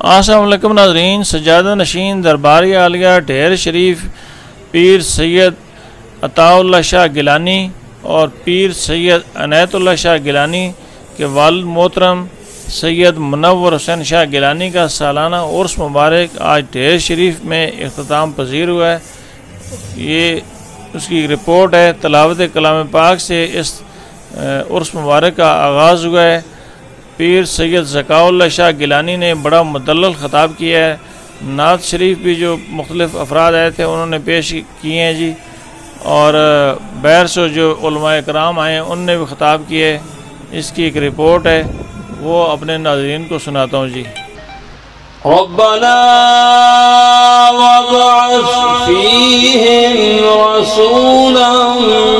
السلام علیکم ناظرین، سجادہ نشین درباری عالیہ ڈھیر شریف پیر سید عطاء اللہ شاہ گیلانی اور پیر سید عنایت اللہ شاہ گیلانی کے والد محترم سید منور حسین شاہ گیلانی کا سالانہ عرس مبارک آج ڈھیر شریف میں اختتام پذیر ہوا ہے۔ یہ اس کی رپورٹ ہے۔ تلاوت کلام پاک سے اس عرس مبارک کا آغاز ہوا ہے۔ پیر سید ذکاء اللہ شاہ گیلانی نے بڑا مدلل خطاب کیا ہے۔ نعت شریف بھی جو مختلف افراد آئے تھے انہوں نے پیش کیے ہیں جی، اور بہر سے جو علماء کرام آئے ہیں ان نے بھی خطاب کیے۔ اس کی ایک رپورٹ ہے، وہ اپنے ناظرین کو سناتا ہوں جی۔ ربنا وابعث فيهم رسولا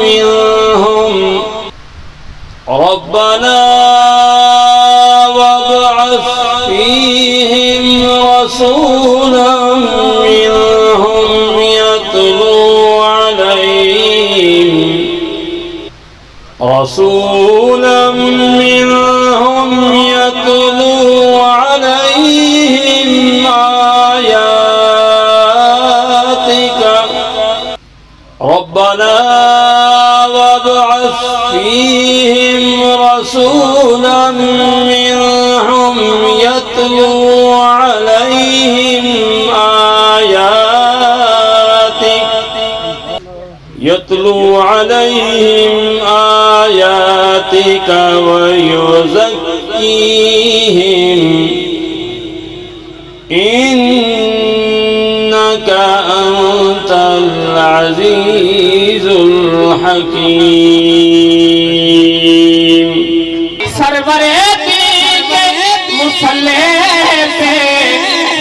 منهم ربنا وابعث فيهم رسولا منهم يتلو عليهم ربنا وابعث فيهم رسولا منهم يتلو عليهم آياتك ويزكيهم إنك أنت العزيز الحكيم۔ سرور کے مسلح پہ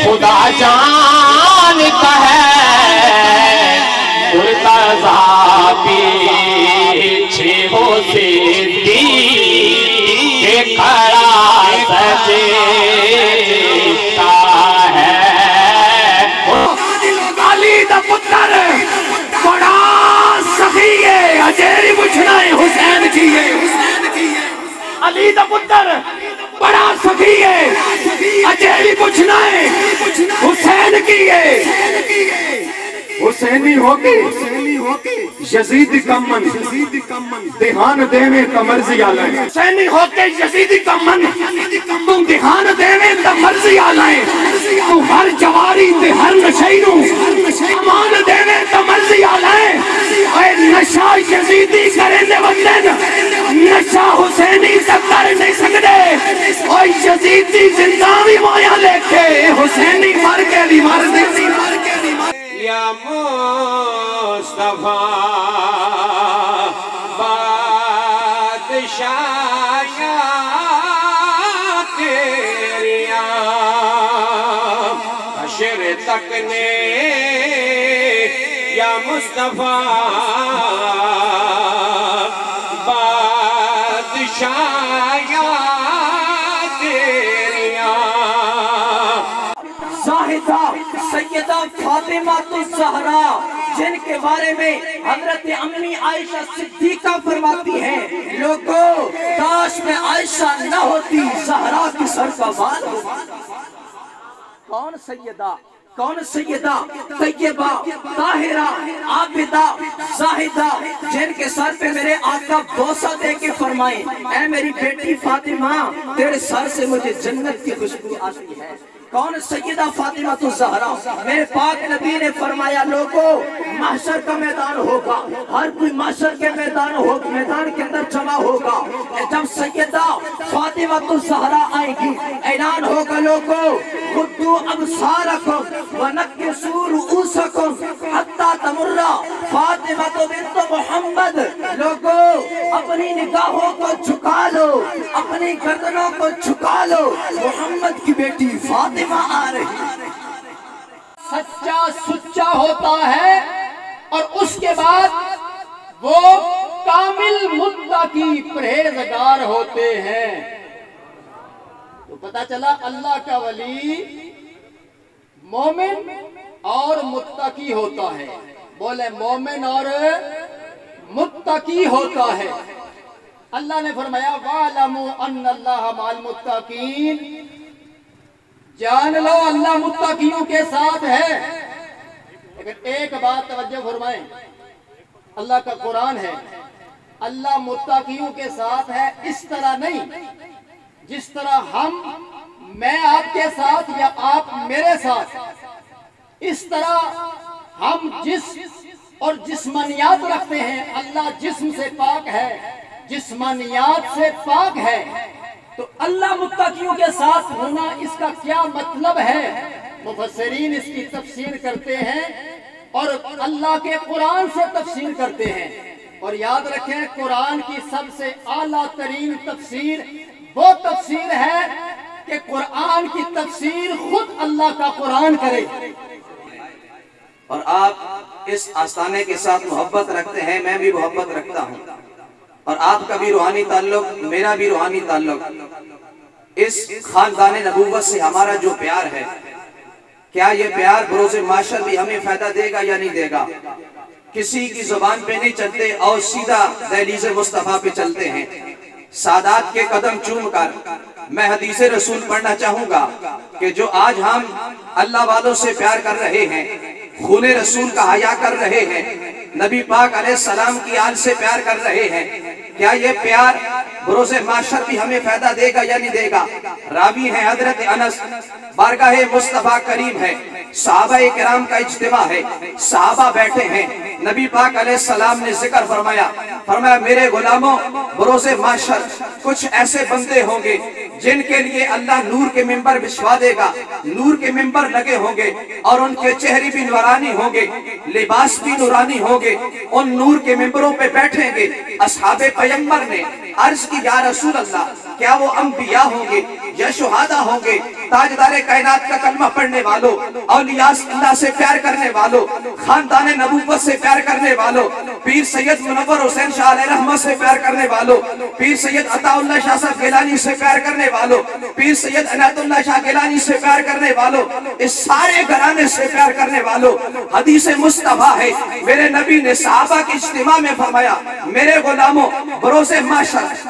خدا جانتا ہے، مرتضیٰ پیچھے ہو صدیق کے کھڑا سجدہ ہے۔ علی دا پتر بڑا سخی ہے، اجیری پوچھنا ہے حسین کی ہے۔ علی دا پتر بڑا سخی ہے، اجیری پوچھنا ہے حسین کی ہے۔ حسینی ہو کے یزید کمن دہان دیویں تا مرضی آلائیں۔ حسینی ہو کے یزید کمن تم دہان دیویں تا مرضی آلائیں۔ تو ہر جواری تے ہر نشینوں امان دیویں تا مرضی آلائیں۔ اے نشہ یزیدی کریں دے وقتن نشہ حسینی تک کر نہیں سکتے۔ اے یزیدی زندہ بھی مایا لے کے حسینی مر کے بھی مر دے۔ یا مصطفیٰ بادشاہ تیریاں حشر تک نے، یا مصطفیٰ بادشاہ تیریاں۔ زاہدہ سیدہ فاطمہ الزہرا جن کے بارے میں حضرت امی عائشہ صدیقہ فرماتی ہیں، لوگوں کاش میں عائشہ نہ ہوتی زہرا کی سر کا بال ہوتا۔ کون سیدہ؟ کون سیدہ؟ طیبہ، طاہرہ، عابدہ، زاہدہ جن کے سر پہ میرے آقا بوسہ دے کے فرمائیں، اے میری بیٹی فاطمہ تیرے سر سے مجھے جنت کی خوشبو آتی ہے۔ کون سیدہ فاطمہ الزہرا؟ میرے پاک نبی نے فرمایا لوگوں محشر کا میدان ہوگا، ہر کوئی محشر کے میدان کے اندر جمع ہوگا۔ جب سیدہ فاطمہ الزہرا آئے گی اعلان ہوگا لوگوں غضوا ابصارکم ونکسوا رؤوسکم حتی تمر فاطمہ بنت محمد۔ لوگوں اپنی نگاہوں کو جھکا لو، اپنی گردنوں کو جھکا لو، محمد کی بیٹی فاطمہ آ رہی۔ سچا سچا ہوتا ہے اور اس کے بعد وہ کامل متقی پرہیزگار ہوتے ہیں۔ تو پتہ چلا اللہ کا ولی مومن اور متقی ہوتا ہے۔ بولے مومن اور متقی ہوتا ہے۔ اللہ نے فرمایا وَعَلَمُوا أَنَّ اللَّهَ مَعَ الْمُتَّقِينَ، جان لو اللہ متقیوں کے ساتھ ہے۔ لیکن ایک بات توجہ فرمائیں، اللہ کا قرآن ہے، اللہ متقیوں کے ساتھ ہے اس طرح نہیں جس طرح میں آپ کے ساتھ یا آپ میرے ساتھ، اس طرح ہم جسم اور جسمانیات رکھتے ہیں، اللہ جسم سے پاک ہے، جسمانیات سے پاک ہے۔ تو اللہ متقیوں کے ساتھ ہونا اس کا کیا مطلب ہے؟ مفسرین اس کی تفسیر کرتے ہیں اور اللہ کے قرآن سے تفسیر کرتے ہیں، اور یاد رکھیں قرآن کی سب سے اعلیٰ ترین تفسیر وہ تفسیر ہے کہ قرآن کی تفسیر خود اللہ کا قرآن کرے۔ اور آپ اس آستانے کے ساتھ محبت رکھتے ہیں، میں بھی محبت رکھتا ہوں، اور آپ کا بھی روحانی تعلق، میرا بھی روحانی تعلق، اس خاندان نبوت سے ہمارا جو پیار ہے، کیا یہ پیار بروز معاشر بھی ہمیں فائدہ دے گا یا نہیں دے گا؟ کسی کی زبان پہ نہیں چلتے اور سیدھا دہلیز مصطفیٰ پہ چلتے ہیں۔ سادات کے قدم چوم کر میں حدیث رسول پڑھنا چاہوں گا کہ جو آج ہم اللہ والوں سے پیار کر رہے ہیں، خون رسول کا حیا کر رہے ہیں، نبی پاک علیہ السلام کی آل سے پیار کر رہے ہیں، کیا یہ پیار بروز معاشر بھی ہمیں فائدہ دے گا یا نہیں دے گا؟ راوی ہیں حضرت انس، بارگاہ مصطفیٰ کریم ہے، صحابہ کرام کا اجتماع ہے، صحابہ بیٹھے ہیں، نبی پاک علیہ السلام نے ذکر فرمایا میرے غلاموں بروز معاشر کچھ ایسے بندے ہوں گے جن کے لیے اللہ نور کے ممبر بچھوا دے گا، نور کے ممبر لگے ہوں گے اور ان کے چہرے بھی نورانی ہوں گے، لباس بھی نورانی ہوں گے، ان نور کے ممبروں پہ بیٹھیں گے۔ اصحاب پیغمبر نے عرض کی یا رسول اللہ کیا وہ انبیاء ہوں گے یا شہداء ہوں گے؟ تاجدار کائنات کا کلمہ پڑھنے والوں، اولیاء اللہ سے پیار کرنے والوں، خاندان نبوت سے پیار کرنے والوں، پیر سید منور حسین شاہ علیہ رحمہ سے پیار کرنے والوں، پیر سید عطا اللہ شاہ صاحب گیلانی سے پیار کرنے والوں، پیر سید عنایت اللہ شاہ گیلانی سے پیار کرنے والوں، اس سارے گھرانے سے پیار کرنے والوں، حدیث مصطفیٰ ہے میرے نبی نے صحابہ کے اجتماع میں فرمایا میرے غلاموں بروز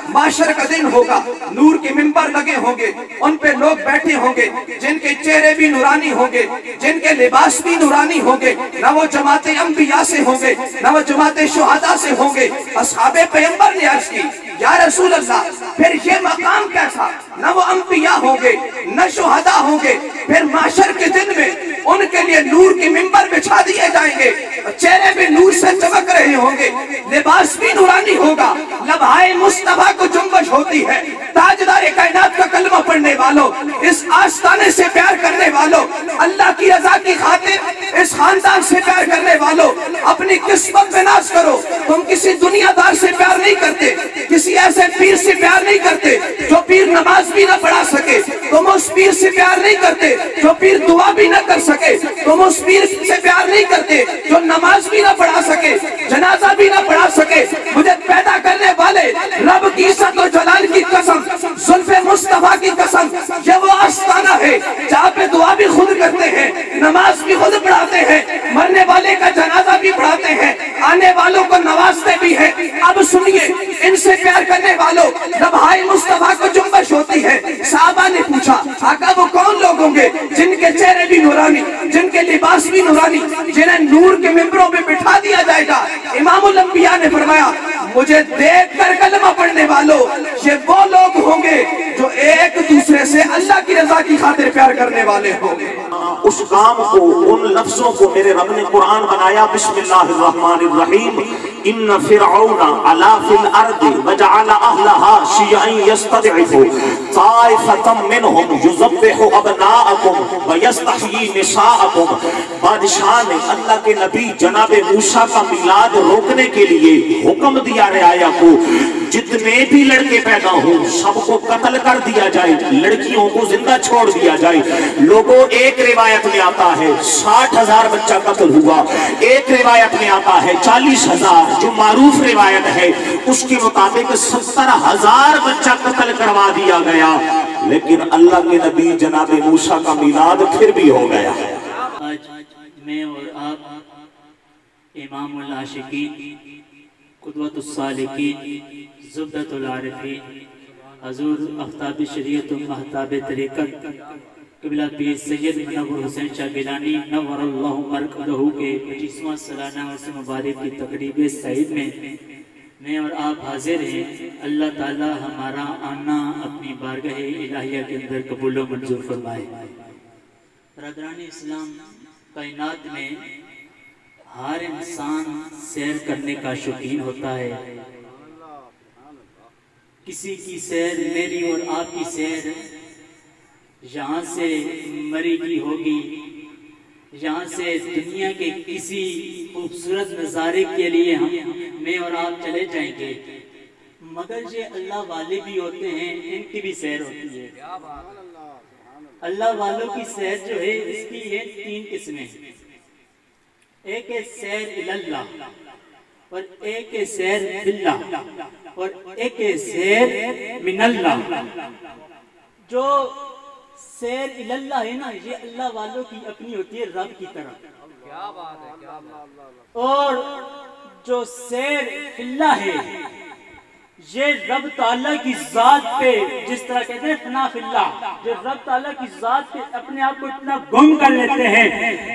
معاشر کا دن ہوگا، نور کے ممبر لگے ہوں گے، ان پہ لوگ بیٹھے ہوں گے جن کے چہرے بھی نورانی ہوں گے، جن کے لباس بھی نورانی ہوں گے، نہ وہ جماعت انبیاء سے ہوں گے نہ وہ جماعت شہداء سے ہوں گے۔ اصحاب پیغمبر نے عرض کی یا رسول اللہ پھر یہ مقام کیسا؟ نہ وہ انبیاء ہوں گے نہ شہداء ہوں گے، پھر معاشر کے دن میں ان کے لیے نور کے ممبر بچھا دیے جائیں گے، چہرے بھی نور سے چمک رہے ہوں گے، لباس بھی نورانی ہوگا، لبہائے مصطفیٰ کو جنبش ہوتی ہے۔ تاجدار کائنات کا کلمہ پڑھنے والوں، اس آستانے سے پیار کرنے والوں، اللہ کی رضا کی خاطر اس خاندان سے پیار کرنے والوں، اپنی قسمت میں ناز کرو۔ تم کسی دنیا دار سے پیار نہیں کرتے، کسی ایسے پیر سے پیار نہیں کرتے جو پیر نماز بھی نہ پڑھا سکے، تم اس پیر سے پیار نہیں کرتے جو پیر دعا بھی نہ کر سکے، تم اس پیر سے پیار نہیں کرتے جو نماز بھی نہ پڑھا سکے، جنازہ بھی نہ پڑھا سکے۔ مجھے پیدا کرنے والے رب کی عزت و جلال کی قسم، زلف مصطفیٰ کی قسم، یہ وہ آستانہ ہے جہاں پہ دعا بھی خود کرتے ہیں، نماز بھی خود پڑھاتے ہیں، مرنے والے کا جنازہ بھی پڑھاتے ہیں، آنے والوں کو نوازتے بھی ہیں۔ اب سنیے ان سے پیار کرنے والوں، لبہائے مصطفیٰ کو جنبش ہوتی ہے۔ صحابہ نے پوچھا آقا وہ کون لوگ ہوں گے جن کے چہرے بھی نورانی، جن کے لباس بھی نورانی، جنہیں نور کے ممبروں پہ بٹھا دیا جائے گا؟ امام الانبیاء نے فرمایا مجھے دیکھ کر کلمہ پڑھنے والوں، یہ وہ لوگ ہوں گے جو ایک دوسرے سے اللہ کی رضا کی خاطر پیار کرنے والے ہوں گے۔ اس کام کو، ان لفظوں کو میرے رب نے قرآن بنایا۔ بسم اللہ الرحمن الرحیم۔ ان فرعون علا فی الارض وجعل اہلها شیعا یستضعف طائفة منہم یذبح ابناءکم ویستحیی نساءکم۔ بادشاہ نے اللہ کے نبی جناب موسیٰ کا میلاد روکنے کے لیے حکم دیا رعایا کو جتنے بھی لڑکے پیدا ہوں سب کو قتل کر دیا جائے، لڑکیوں کو زندہ چھوڑ دیا جائے۔ لوگوں ایک روایت میں آتا ہے 60,000 بچہ قتل ہوا، ایک روایت میں آتا ہے 40,000، جو معروف روایت ہے اس کے مطابق 70,000 بچہ قتل کروا دیا گیا، لیکن اللہ کے نبی جناب موسیٰ کا میلاد پھر بھی ہو گیا۔ آج میں اور آپ امام العاشقین، قدوۃ السالکین، زبدۃ العارفین، حضور آفتاب شریعت و مہتاب طریقت قبلہ پیر سید منور حسین شاہ گیلانی نور اللہ مرکزہ کے 25واں سالانہ عرص مبارک کی تقریب سعید میں اور آپ حاضر ہیں. اللہ تعالی ہمارا آنا اپنی بارگاہ الہیہ کے اندر قبول و منظور فرمائے. برادران اسلام، کائنات میں ہر انسان سیر کرنے کا شوقین ہوتا ہے. کسی کی سیر، میری اور آپ کی سیر یہاں سے مری کی ہوگی، یہاں سے دنیا کے کسی خوبصورت نظارے کے لیے میں اور آپ چلے جائیں گے، مگر یہ اللہ والے بھی ہوتے ہیں، ان کی بھی سیر ہوتی ہے. اللہ والوں کی سیر جو ہے اس کی یہ 3 قسمیں، ایک ہے سیر اللہ، اور ایک ہے سیر باللہ، اور ایک ہے سیر من اللہ. جو سیر اللہ ہے نا، یہ اللہ والوں کی اپنی ہوتی ہے رب کی طرف. اور جو سیر اللہ ہے یہ رب تعالیٰ کی ذات پہ، جس طرح کہتے ہیں فنا فی اللہ، جو رب تعالیٰ کی ذات پہ اپنے آپ کو اتنا گم کر لیتے ہیں،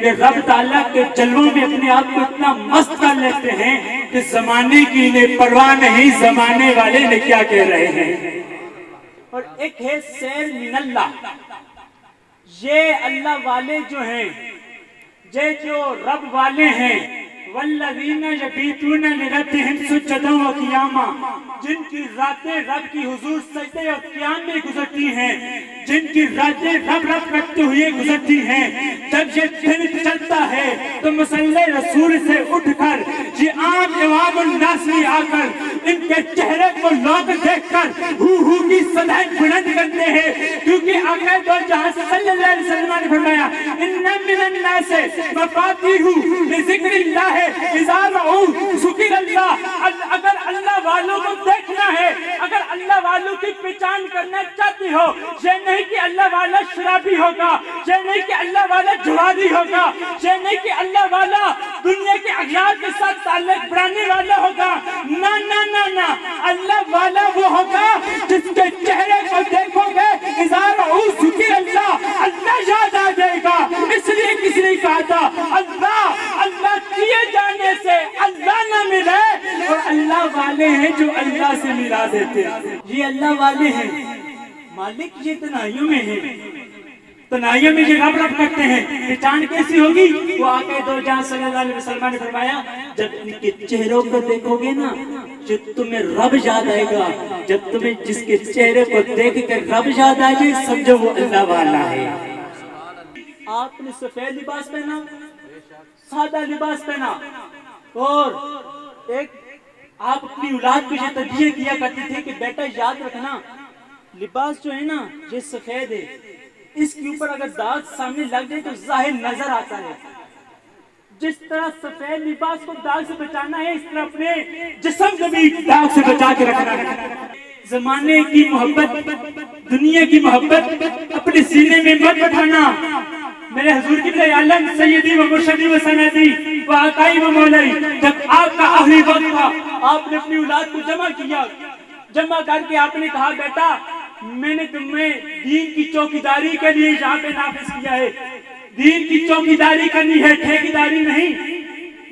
یہ رب تعالیٰ کے جلووں میں اپنے آپ کو اتنا مست کر لیتے ہیں کہ زمانے کی انہیں پرواہ نہیں، زمانے والے نے کیا کہہ رہے ہیں. اور ایک ہے سیر من اللہ. یہ اللہ والے جو ہیں، یہ جو رب والے ہیں، والذین یبیتون لربہم سجدا و قیاما، جن کی راتیں رب کی حضور سجدے اور قیام میں گزرتی ہیں، جن کی راتیں رب رب کرتے ہوئے گزرتی ہیں. جب یہ دن چلتا ہے تو مصلی رسول سے اٹھ کر یہ عام عوام الناس میں آ کر ان کے چہرے کو لوگ دیکھ کر ہو کی صدائیں بلند کرتے ہیں، کیونکہ آقا دو جہاں صلی اللہ علیہ وسلم نے فرمایا ان من الناس مفاتیح لذکر اللہ اذا رعوا ذکر اللہ. اگر اللہ والوں کو دیکھنا ہے، اگر اللہ والوں کی پہچان کرنا چاہتی ہو، یہ نہیں کہ اللہ والا شرابی ہوگا، یہ نہیں کہ اللہ والا جوادی ہوگا، یہ نہیں کہ اللہ والا دنیا کے اغیار کے ساتھ تعلق بڑھانے والا ہوگا. نہ نہ نہ نہ، اللہ والا وہ ہوگا جس کے چہرے کو دیکھو گے اذا رعوا ذکر اللہ، اللہ یاد آ جائے گا. اس لیے کسی نے کہا تھا اللہ کیے جانے سے اللہ نہ ملے، اور اللہ والے ہیں جو اللہ سے ملا دیتے ہیں. یہ اللہ والے ہیں، مالک یہ تنہائیوں میں ہیں، تنہائیوں میں یہ رب رب کرتے ہیں. پہچان کیسی ہوگی؟ وہ آقا دو جہاں صلی اللہ علیہ وسلم نے فرمایا جب ان کے چہروں کو دیکھو گے نا، جو تمہیں رب یاد آئے گا. جب تمہیں جس کے چہرے کو دیکھ کر رب یاد آئے گا، سمجھو وہ اللہ والا ہے. آپ نے سفید لباس پہنا، سادہ لباس پہنا، اور ایک آپ اپنی اولاد کو یہ تربیت کیا کرتے تھے کہ بیٹا یاد رکھنا لباس جو ہے نا یہ سفید ہے، اس کے اوپر اگر داغ سامنے لگ جائے تو ظاہر نظر آتا ہے. جس طرح سفید لباس کو داغ سے بچانا ہے، اس طرح اپنے جسم کو بھی داغ سے بچا کے رکھنا ہے. زمانے کی محبت، دنیا کی محبت اپنے سینے میں مت بٹھانا. میرے حضور قبلہ عالم سیدی و مرشدی و سندی و آقائی و مولائی، جب آپ کا آخری وقت تھا، آپ نے اپنی اولاد کو جمع کیا. جمع کر کے آپ نے کہا بیٹا میں نے تمہیں دین کی چوکیداری کے لیے یہاں پہ نافذ کیا ہے. دین کی چوکیداری کرنی ہے، ٹھیکیداری نہیں.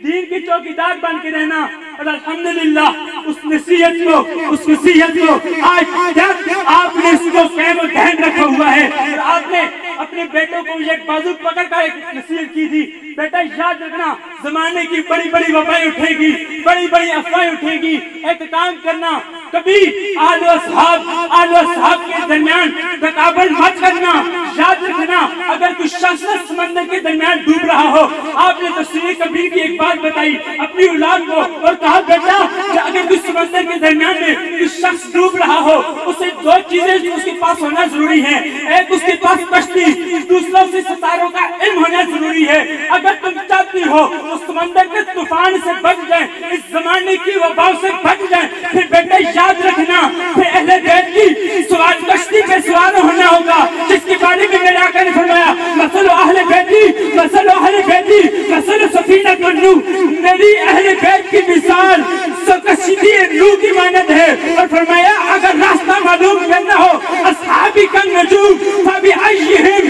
دین کی چوکیدار بن کے رہنا. اور الحمدللہ اس نصیحت کو آج تک آپ نے اس کو قائم و دائم رکھا ہوا ہے. اور آپ نے اپنے بیٹوں کو ایک بازو پکڑ کر ایک نصیحت کی تھی، بیٹا یاد رکھنا زمانے کی بڑی بڑی وبائیں اٹھے گی، بڑی بڑی افواہیں اٹھے گی. ایک کام کرنا، کبھی آل و اصحاب کے درمیان تقابل مت کرنا. یاد رکھنا اگر کوئی شخص سمندر کے درمیان ڈوب رہا ہو، آپ نے تفسیر کبیر کی ایک بات بتائی اپنی اولاد کو اور کہا بیٹا کہ اگر کوئی سمندر کے درمیان میں کوئی شخص ڈوب رہا ہو، اسے 2 چیزیں اس کے پاس ہونا ضروری ہے. ایک اس کے پاس کشتی، دوسرا اسے ستاروں کا علم ہونا ضروری ہے. اگر تم چاہتی ہو اس سمندر کے طوفان سے بچ جائیں، اس زمانے کی وبا سے بچ جائیں، پھر بیٹا یاد رکھنا پھر اہل بیت کی سوار کشتی پہ سوار ہونا ہوگا، جس کے بارے میں میرے آقا نے فرمایا مثل اہل بیتی مثل سفینۃ النوح، میری اہل بیت کی مثال کشتی نوح کی مانند ہے. اور فرمایا اگر راستہ معلوم کرنا ہو اصحابی کا نجوم فبأیہم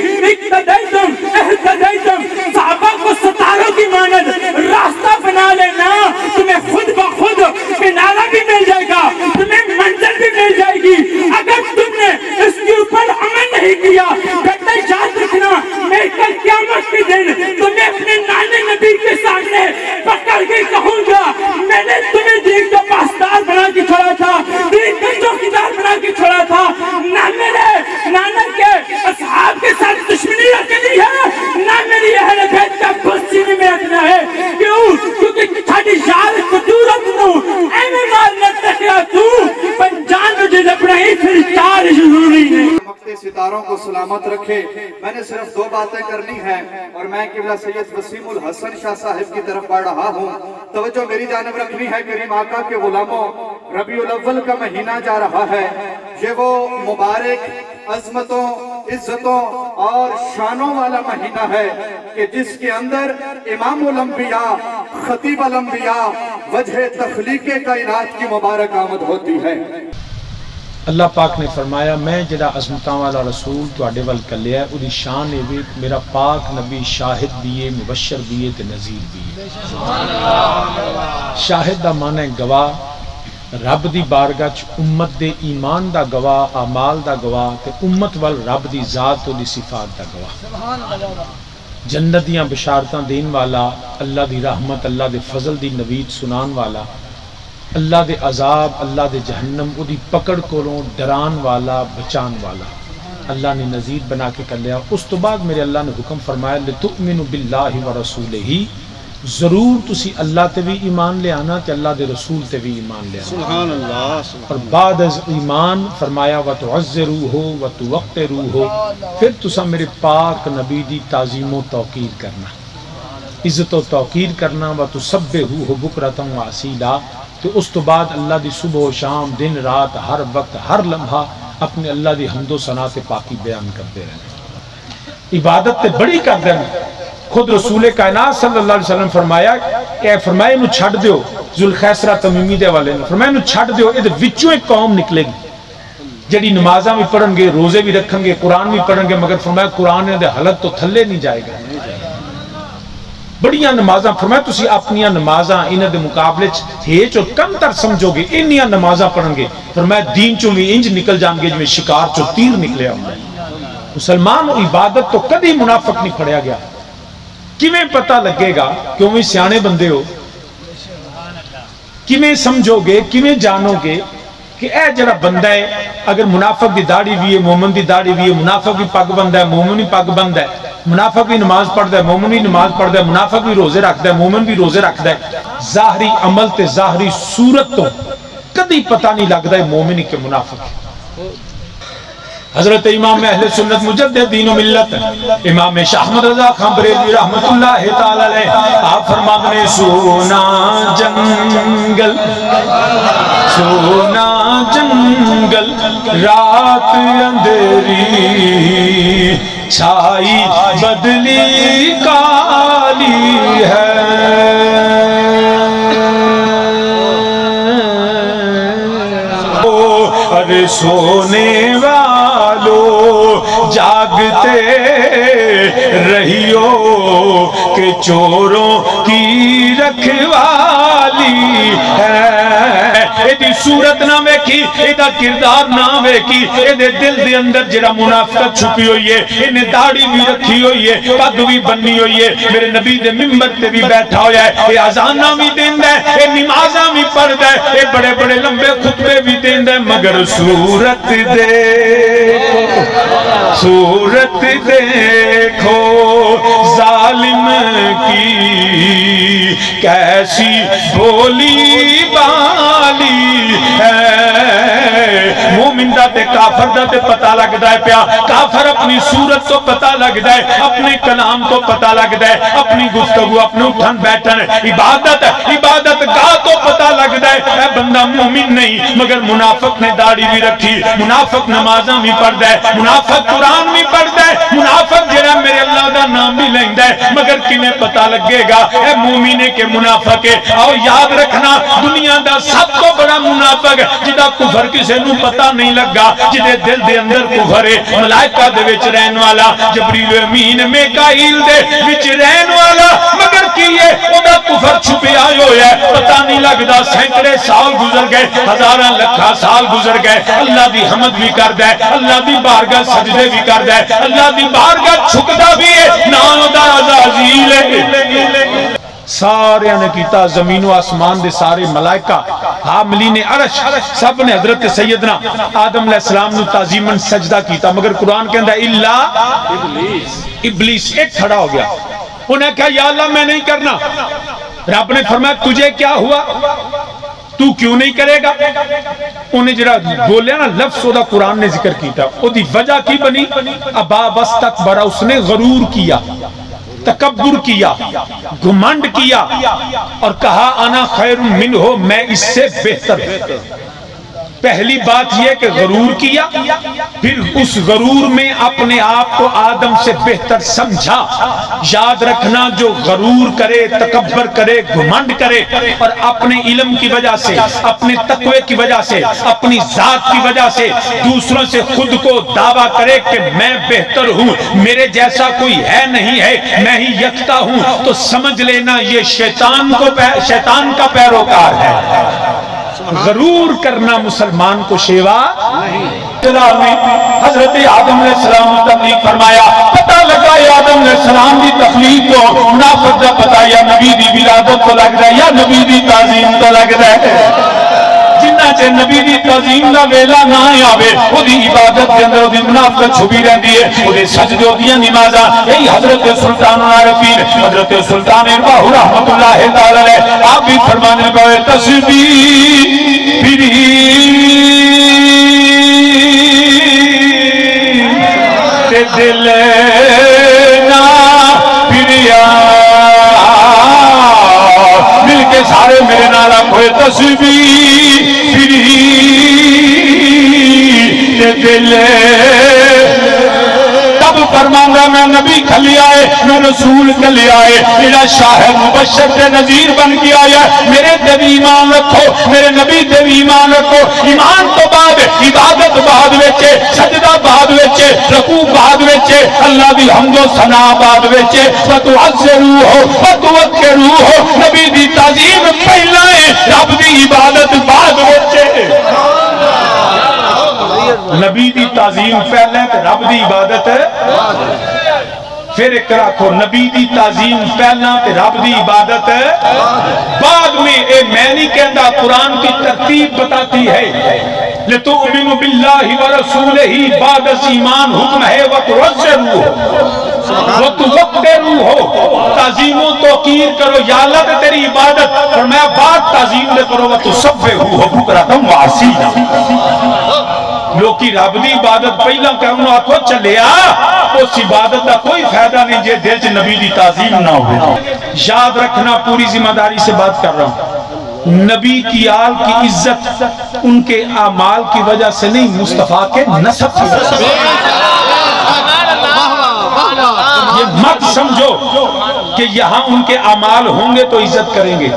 رکھے. میں نے صرف 2 باتیں کرنی ہیں اور میں قبلہ سید وسیم الحسن شاہ صاحب کی طرف بڑھ رہا ہوں. توجہ میری جانب رکھنی ہے. کریم آقا کے غلاموں، ربیع الاول کا مہینہ جا رہا ہے. یہ وہ مبارک عظمتوں، عزتوں اور شانوں والا مہینہ ہے کہ جس کے اندر امام الانبیاء، خطیب الانبیاء، وجہ تخلیق کائنات کی مبارک آمد ہوتی ہے. اللہ پاک نے فرمایا میں جڑا عظمتاں والا رسول تواڈے ول کلیا ہے اودی شان اے وی میرا پاک نبی شاہد بھی ہے، مبشر بھی ہے تے نذیر بھی ہے. سبحان اللہ. شاہد دا معنی ہے گواہ. رب دی بارگاہ چ امت دے ایمان دا گواہ، اعمال دا گواہ تے امت ول رب دی ذات دی صفات دا گواہ. سبحان اللہ. جنت دیاں بشارتاں دین والا، اللہ دی رحمت، اللہ دے فضل دی نوید سنان والا، اللہ دے عذاب، اللہ دے جہنم او دی پکڑ کولوں ڈران والا، بچان والا اللہ نے نذیر بنا کے کر لیا. اس تو بعد میرے اللہ نے حکم فرمایا لتؤمنوا باللہ ورسولہ، ضرور تسی اللہ تے بھی ایمان لے آنا تے اللہ دے رسول تے بھی ایمان لے آنا. سبحان اللہ. اور بعد از ایمان فرمایا وتعزروہ وتوقروہ، پھر تسا میرے پاک نبی دی تعظیم و توقیر کرنا، عزت و توقیر کرنا. وتسبحوہ بکرۃ واسیلا، تو اس تو بعد اللہ دی صبح و شام، دن رات، ہر وقت، ہر لمحہ اپنے اللہ دی حمد و ثنا تے پاکی بیان کرتے رہنا. عبادت تے بڑی کر دینا. خود رسول کائنات صلی اللہ علیہ وسلم فرمایا کہ فرمایا انہوں چھڑ دیو، ذوالخیسرہ تمیمی دے والے نے فرمایا انہوں چھڑ دیو، یہ وچوں ایک قوم نکلے گی جڑی نمازاں بھی پڑھن گے، روزے بھی رکھن گے، قرآن بھی پڑھن گے، مگر فرمایا قرآن دے حلق تو تھلے نہیں جائے گا. بڑیاں نمازاں فرمایا تسی اپنیاں نمازاں انہاں دے مقابلے ہیچ اور کم تر سمجھو گے. انیاں نمازاں پڑھن گے فرمایا دین چوں بھی انج نکل جان گے جو شکار چوں تیر نکلے ہوں گے. مسلمان عبادت تو کدی منافق نہیں پڑھیا گیا. کیویں پتہ لگے گا کیوں بھی سیانے بندے ہو، کیویں سمجھو گے، کیویں جانو گے کہ اے جڑا بندہ ہے اگر منافق دی داڑھی بھی ہے، مومن دی داڑھی بھی ہے، منافق بھی پگ بندہ ہے، مومن بھی پگ بندہ ہے، منافق بھی نماز پڑھتا ہے، مومن بھی نماز پڑھتا ہے، منافق بھی روزے رکھتا ہے، مومن بھی روزے رکھتا ہے. ظاہری عمل تے ظاہری صورت تو کدی پتہ نہیں لگتا ہے مومن کے منافق. حضرت امام اہل سنت مجدد دین و ملت امام شاہ احمد رضا خان بریلوی رحمت اللہ تعالی علیہ آپ فرماتے ہیں سونا جنگل، سونا جنگل رات اندھیری چھائی بدلی کالی ہے. ارے سونے والو جاگتے رہیو کہ چوروں کی رکھوالی ہے. ایدی صورت نہ ویکھی، ایدہ کردار نہ ویکھی، ایدے دل دے اندر جڑا منافقت چھپی ہوئی ہے، انہیں داڑھی بھی رکھی ہوئی ہے، پگ بھی بنی ہوئی ہے، میرے نبی دے ممبر تے بھی بیٹھا ہویا ہے، اے اذانہ بھی دیندہ ہے، اے نمازاں بھی پڑھدا ہے، اے بڑے بڑے لمبے خطبے بھی دیندہ ہے، مگر صورت دیکھو، صورت دیکھو ظالم کی کیسی بولی بالی ہے. مومن دا تے کافر دا تے پتہ لگدا ہے پیا. کافر اپنی صورت تو پتہ لگدا ہے، اپنے کلام تو پتہ لگدا ہے، اپنی گفتگو، اپنے اٹھن بیٹھن، عبادت گاہ تو پتہ لگدا ہے. اے بندہ مومن نہیں، مگر منافق نے داڑھی بھی رکھی، منافق نمازاں بھی پڑھدا ہے، منافق قرآن بھی پڑھدا ہے، منافق جڑا میرے اللہ دا نام بھی لیندا ہے، مگر کنے پتہ لگے گا اے مومن ہے کہ منافق ہے. آؤ یاد رکھنا دنیا دا سب تو بڑا منافق جدا کفر کسے نو پتہ نہیں لگا، جدے دل دے اندر کفر ہے، ملائکہ دے وچ رہن والا، جبریل امین میکائیل دے وچ رہن والا، مگر کیے او دا کفر چھپے آئے ہویا ہے، پتہ نہیں لگدا. سینکڑے سال گزر گئے، ہزاراں لکھا سال گزر گئے، اللہ دی حمد بھی کردا ہے، اللہ دی بارگاہ سجدے بھی کردا ہے، اللہ دی بارگاہ جھکدا بھی ہے، نام دا عزازیل ہے. سارے نے کیتا، زمین و آسمان دے سارے ملائکہ، حاملین عرش سب نے حضرت سیدنا آدم علیہ السلام نو تعظیماً سجدہ کیتا، مگر قرآن کہندہ اللہ ابلیس ایک کھڑا ہو گیا. انہیں کہا یا اللہ میں نہیں کرنا. رب نے فرمایا تجھے کیا ہوا؟ تو کیوں نہیں کرے گا؟ انہیں جرا بولیا نا لفظ دا قرآن نے ذکر کیتا، او دی وجہ کی بنی ابا واستکبر، اس نے غرور کیا، تکبر کیا، گھمنڈ کیا اور کہا انا خیر منہ، میں اس سے بہتر ہوں۔ پہلی بات یہ کہ غرور کیا، پھر اس غرور میں اپنے آپ کو آدم سے بہتر سمجھا۔ یاد رکھنا جو غرور کرے، تکبر کرے، گھمنڈ کرے اور اپنے علم کی وجہ سے، اپنے تقوی کی وجہ سے، اپنی ذات کی وجہ سے دوسروں سے خود کو دعویٰ کرے کہ میں بہتر ہوں، میرے جیسا کوئی ہے نہیں ہے، میں ہی یکتا ہوں، تو سمجھ لینا یہ شیطان کا پیروکار ہے۔ غرور کرنا مسلمان کو شیوا نہیں۔ حضرت آدم علیہ السلام تخلیق فرمایا، پتہ لگا آدم علیہ السلام دی تخلیق کو منافق دا پتہ یا نبی دی ولادت تو لگ رہا ہے یا نبی دی تعظیم تو لگ رہا ہے۔ جنہ چے نبی دی تعظیم دا ویلا نہ آوے، وہ دی عبادت کے اندر وہ دی منافقت چھپی رہتی ہے، وہ دی سجدے دیاں نمازاں۔ یہی حضرت سلطان العارفین حضرت سلطان ارباہ رحمت اللہ تعالی علیہ آپ بھی فرمانے پہ تسبیح پھری تے دل نہ پھریا، مل کے سارے میرے نالا کوئی تسبیح پھری تے دل، تب فرماندہ میں نبی کھلی آئے، میں رسول کھلی آئے، میرا شاہد مبشر تے نذیر بن کے آیا، میرے دے ایمان رکھو، میرے نبی دے ایمان رکھو۔ ایمان تو بعد، عبادت بعد وچے، سجدہ بعد وچے، رکوع بعد وچے، اللہ دی حمد و ثنا بعد وچے، وتعزروہ وتوکروہ، نبی دی تعظیم پہلا ہے، رب دی عبادت بعد وچے۔ نبی دی تعظیم پہلے تے رب دی عبادت پھر ایک رکھو، نبی دی تعظیم پہلا تے رب دی عبادت بعد میں۔ اے میں نہیں کہتا، قرآن کی ترتیب بتاتی ہے لِتُؤْمِنُوا بِاللَّهِ وَرَسُولِهِ، بعد از ایمان حکم ہے وَتُعَزِّرُوهُ وَتُوَقِّرُوهُ، تعظیم و توقیر کرو، یا اللہ تے تیری عبادت، فرمایا بعد تعظیم دے کرو وَتُسَبِّحُوهُ بُكْرَةً وَعَصِيلًا۔ لوگ کی رب دی عبادت پہلا کرنا آکھو چلیا، اس عبادت دا کوئی فائدہ نہیں جے دل چ نبی دی تعظیم نہ ہو۔ یاد رکھنا، پوری ذمہ داری سے بات کر رہا ہوں، نبی کی آل کی عزت ان کے اعمال کی وجہ سے نہیں، مصطفیٰ کے نسب کی وجہ سے۔ یہ مت سمجھو کہ یہاں ان کے اعمال ہوں گے تو عزت کریں گے،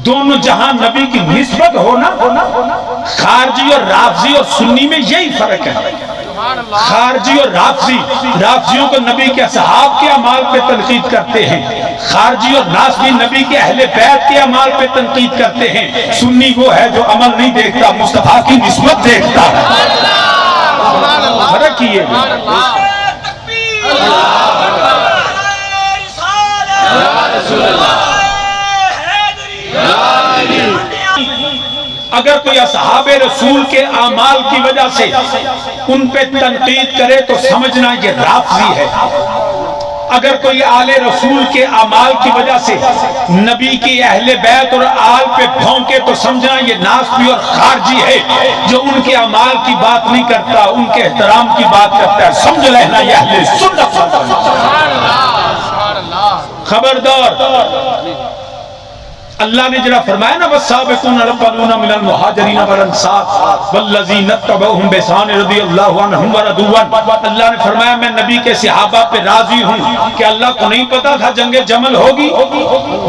دونوں جہاں نبی کی نسبت ہونا، خارجی اور رافضی اور سنی میں یہی فرق ہے۔ خارجی اور رافضیوں کو نبی کے اصحاب کے اعمال پہ تنقید کرتے ہیں، خارجی اور ناصبی نبی کے اہل بیت کے اعمال پہ تنقید کرتے ہیں۔ سنی وہ ہے جو عمل نہیں دیکھتا، مصطفیٰ کی نسبت دیکھتا ہے۔ فرق کیے اگر کوئی اصحاب رسول کے اعمال کی وجہ سے ان پہ تنقید کرے تو سمجھنا یہ رافضی ہے، اگر کوئی آل رسول کے اعمال کی وجہ سے نبی کی اہل بیت اور آل پہ بھونکے تو سمجھنا یہ ناصبی اور خارجی ہے، جو ان کے اعمال کی بات نہیں کرتا، ان کے احترام کی بات کرتا ہے، سمجھ لینا یہ اہل سنت۔ خبردار، اللہ نے جڑا فرمایا نا والسابقون الاولون من المہاجرین والانصار والذین اتبعوہم بإحسان رضی اللہ عنہم ورضوا عنہ، اللہ نے فرمایا میں نبی کے صحابہ پہ راضی ہوں کہ اللہ کو نہیں پتا تھا جنگ جمل ہوگی،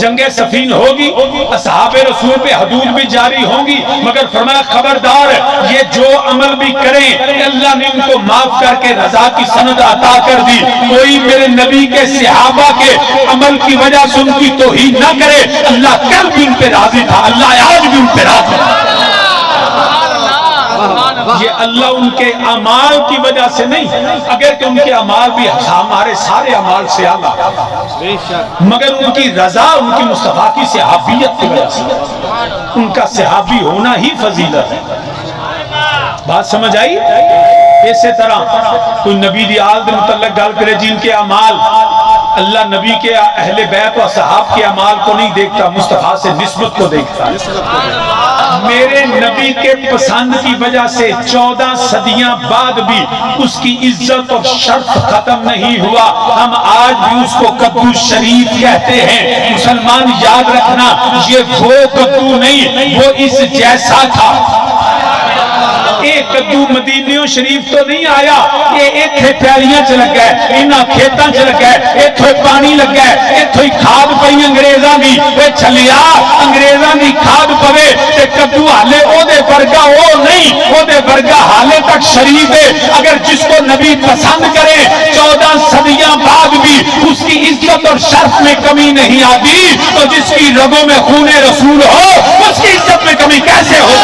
جنگ صفین ہوگی، اصحاب رسول پہ حدود بھی جاری ہوں گی، مگر فرمایا خبردار یہ جو عمل بھی کریں اللہ نے ان کو معاف کر کے رضا کی سند عطا کر دی۔ کوئی میرے نبی کے صحابہ کے عمل کی وجہ سے ان کی توہین نہ کرے، اللہ کل بھی ان پہ راضی تھا، اللہ آج بھی ان پہ راضی تھا۔ یہ اللہ ان کے اعمال کی وجہ سے نہیں، اگر کہ ان کے اعمال بھی ہمارے سارے اعمال سے اعلیٰ، مگر ان کی رضا ان کی مصطفیٰ کی صحابیت کی وجہ سے، ان کا صحابی ہونا ہی فضیلت ہے۔ بات سمجھ آئی؟ اسی طرح کوئی نبی دی آل دے متعلق گل کرے جن کے اعمال اللہ نبی کے اہل بیت و صحاب کے اعمال کو نہیں دیکھتا، مصطفیٰ سے نسبت کو دیکھتا ہے۔ میرے نبی کے پسند کی وجہ سے 14 صدیاں بعد بھی اس کی عزت اور شرف ختم نہیں ہوا۔ ہم آج بھی اس کو کدو شریف کہتے ہیں۔ مسلمان یاد رکھنا، یہ وہ کدو نہیں، وہ اس جیسا تھا۔ ایک کدو مدینیوں شریف تو نہیں آیا، یہ ایتھے پیالیاں چ لگا ہے، انہاں کھیتاں چ لگا ہے، ایتھے پانی لگا ہے، ایتھے کھاد پئی انگریزاں دی، اے چھلیا انگریزاں دی کھاد پوے تے کدو حالے او دے ورگا او نہیں، او دے ورگا حالے تک شریف ہے۔ اگر جس کو نبی پسند کرے 14 صدیاں بعد بھی اس کی عزت اور شرف میں کمی نہیں آتی، تو جس کی رگوں میں خون رسول ہو اس کی عزت میں کمی کیسے ہو؟